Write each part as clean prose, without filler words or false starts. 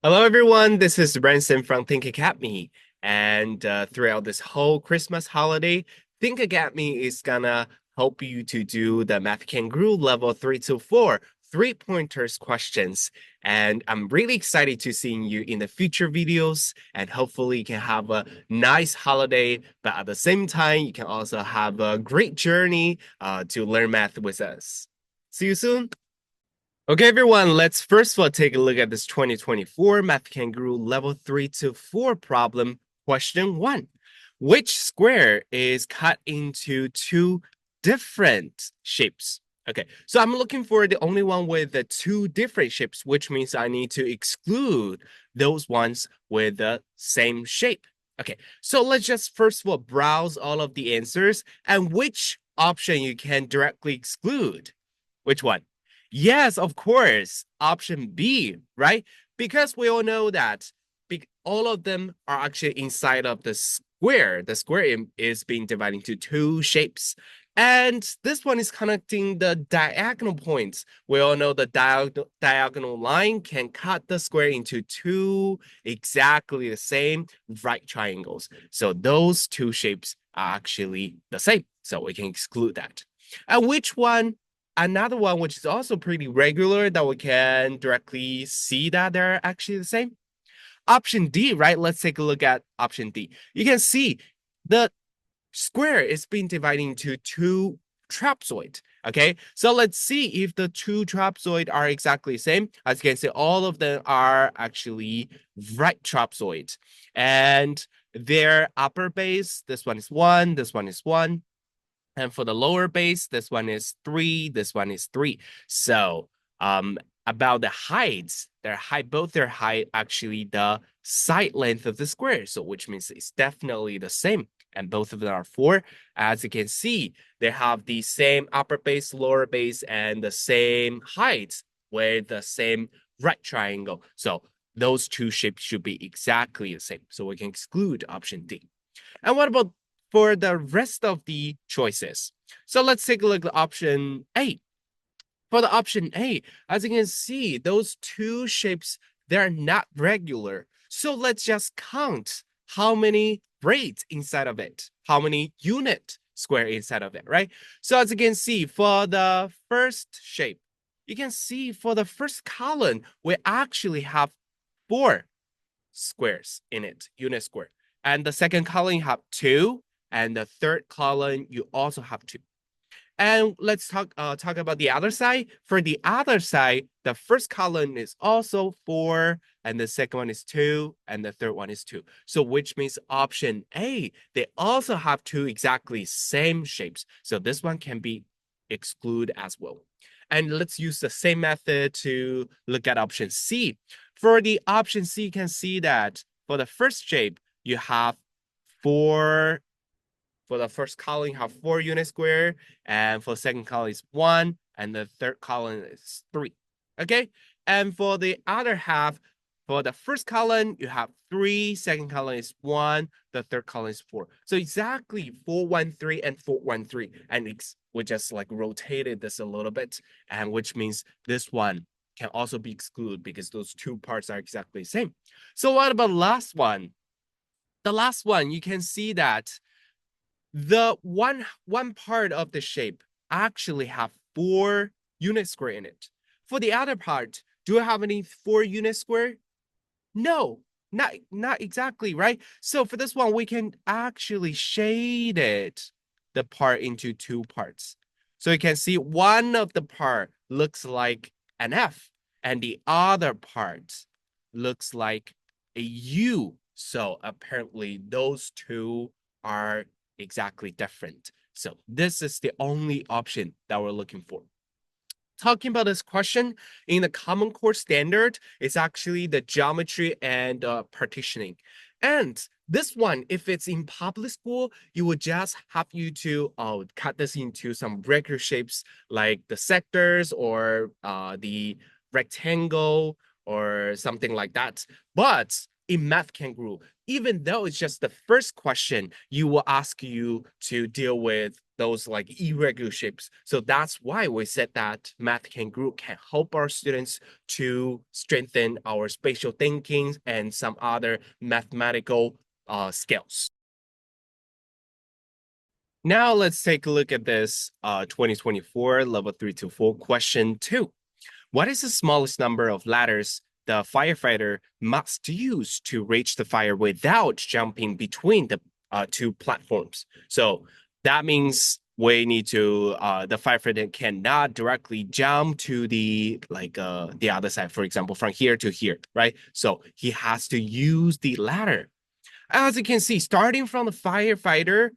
Hello, everyone. This is Branson from Think Academy. And throughout this whole Christmas holiday, Think Academy is gonna help you to do the Math Kangaroo level 3 to 4 3-pointers questions. And I'm really excited to seeing you in the future videos. And hopefully you can have a nice holiday, but at the same time, you can also have a great journey to learn math with us. See you soon. Okay, everyone, let's first of all take a look at this 2024 Math Kangaroo Level 3 to 4 problem. Question 1. Which square is cut into two different shapes? Okay, so I'm looking for the only one with the two different shapes, which means I need to exclude those ones with the same shape. Okay, so let's just first of all browse all of the answers and which option you can directly exclude. Which one? Yes, of course. Option B, right? Because we all know that all of them are actually inside of the square. The square is being divided into two shapes. And this one is connecting the diagonal points. We all know the diagonal line can cut the square into two exactly the same right triangles. So those two shapes are actually the same. So we can exclude that. And which one another one, which is also pretty regular that we can directly see that they're actually the same. Option D, right? Let's take a look at option D. You can see the square is being divided into two trapezoid. Okay, so let's see if the two trapezoid are exactly the same. As you can see, all of them are actually right trapezoid. And their upper base, this one is 1, this one is 1. And for the lower base, this one is 3, this one is 3. So about the heights, both their height actually the side length of the square. So which means it's definitely the same. And both of them are 4. As you can see, they have the same upper base, lower base, and the same height with the same right triangle. So those two shapes should be exactly the same. So we can exclude option D. And what about for the rest of the choices? So let's take a look at option A. For the option A, as you can see, those two shapes, they're not regular. So let's just count how many braids inside of it, how many unit square inside of it, right? So as you can see, for the first shape, you can see for the first column, we actually have 4 squares in it, unit square. And the second column, you have 2. And the third column, you also have 2. And let's talk about the other side. For the other side, the first column is also 4, and the second one is 2, and the third one is 2. So which means option A, they also have two exactly same shapes. So this one can be excluded as well. And let's use the same method to look at option C. For the option C, you can see that for the first shape, you have 4. For the first column, you have 4 unit square, and for the second column is 1, and the third column is 3. Okay, and for the other half, for the first column, you have 3, second column is 1, the third column is 4. So exactly 4, 1, 3, and 4, 1, 3. And we just like rotated this a little bit, and which means this one can also be excluded because those two parts are exactly the same. So what about the last one? The last one, you can see that the one part of the shape actually have 4 unit square in it. For the other part, do I have any 4 unit square? No, not exactly, right? So for this one, we can actually shade it, the part into 2 parts. So you can see one of the part looks like an F, and the other part looks like a U. So apparently those two are exactly different. So this is the only option that we're looking for. Talking about this question in the Common Core standard, it's actually the geometry and partitioning. And this one, if it's in public school, you would just have you to cut this into some regular shapes like the sectors or the rectangle or something like that. But in Math Kangaroo, even though it's just the first question, you will ask you to deal with those like irregular shapes. So that's why we said that Math Kangaroo can help our students to strengthen our spatial thinking and some other mathematical skills. Now let's take a look at this 2024 level 3-4 question 2. What is the smallest number of ladders the firefighter must use to reach the fire without jumping between the two platforms? So that means we need to the firefighter cannot directly jump to the other side, for example, from here to here, right? So he has to use the ladder. As you can see, starting from the firefighter,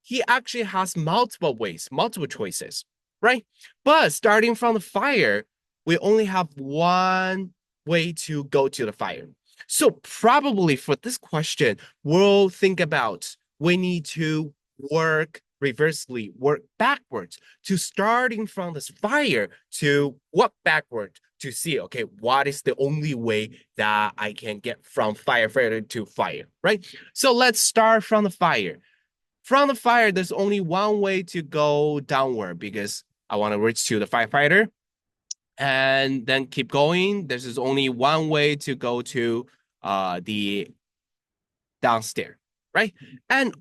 he actually has multiple ways, multiple choices, right? But starting from the fire, we only have one way to go to the fire. So probably for this question, we'll think about we need to work reversely, work backwards to starting from this fire to walk backward to see, okay, what is the only way that I can get from firefighter to fire, right? So let's start from the fire. From the fire, there's only one way to go downward because I want to reach to the firefighter and then keep going. There's only one way to go to the downstairs, right? And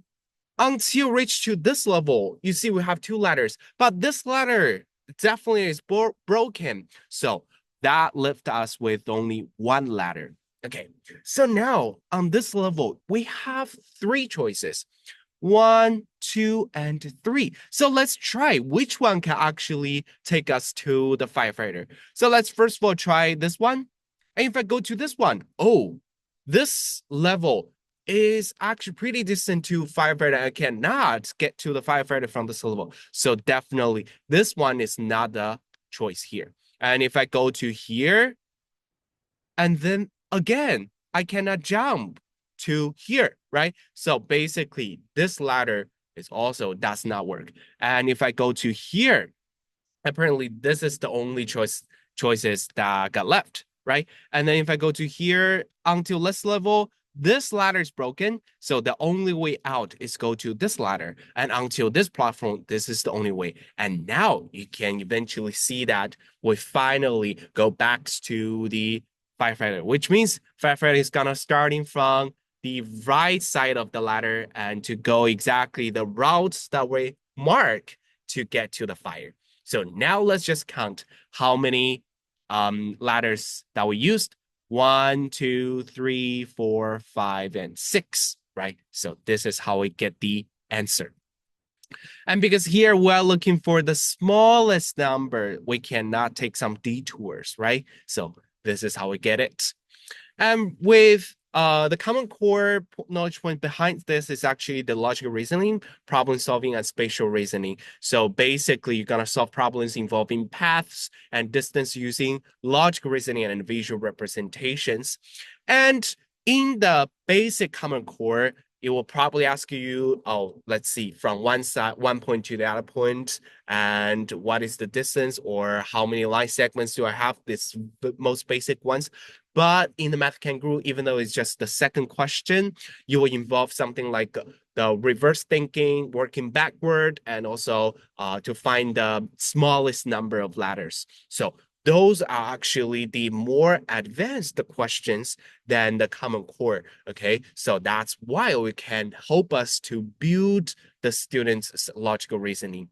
until reach to this level, you see we have two ladders, but this ladder definitely is broken. So that left us with only one ladder. Okay, so now on this level, we have three choices. 1, 2, and 3. So let's try which one can actually take us to the firefighter. So let's first of all try this one. And if I go to this one, oh, this level is actually pretty distant to firefighter. I cannot get to the firefighter from this level. So definitely this one is not the choice here. And if I go to here, and then again, I cannot jump to here, right? So basically, this ladder is also does not work. And if I go to here, apparently this is the only choices that got left, right? And then if I go to here until this level, this ladder is broken. So the only way out is go to this ladder. And until this platform, this is the only way. And now you can eventually see that we finally go back to the firefighter, which means firefighter is gonna starting from the right side of the ladder and to go exactly the routes that we mark to get to the fire. So now let's just count how many ladders that we used. 1, 2, 3, 4, 5, and 6, right? So this is how we get the answer. And because here we're looking for the smallest number, we cannot take some detours, right? So this is how we get it. And with the common core knowledge point behind this is actually the logical reasoning, problem solving, and spatial reasoning. So basically, you're going to solve problems involving paths and distance using logical reasoning and visual representations. And in the basic common core, it will probably ask you, oh, let's see, from one point to the other point, and what is the distance or how many line segments do I have? This most basic ones. But in the Math Kangaroo, even though it's just the second question, you will involve something like the reverse thinking, working backward, and also to find the smallest number of ladders. So those are actually the more advanced questions than the common core, okay? So that's why we can help us to build the students' logical reasoning.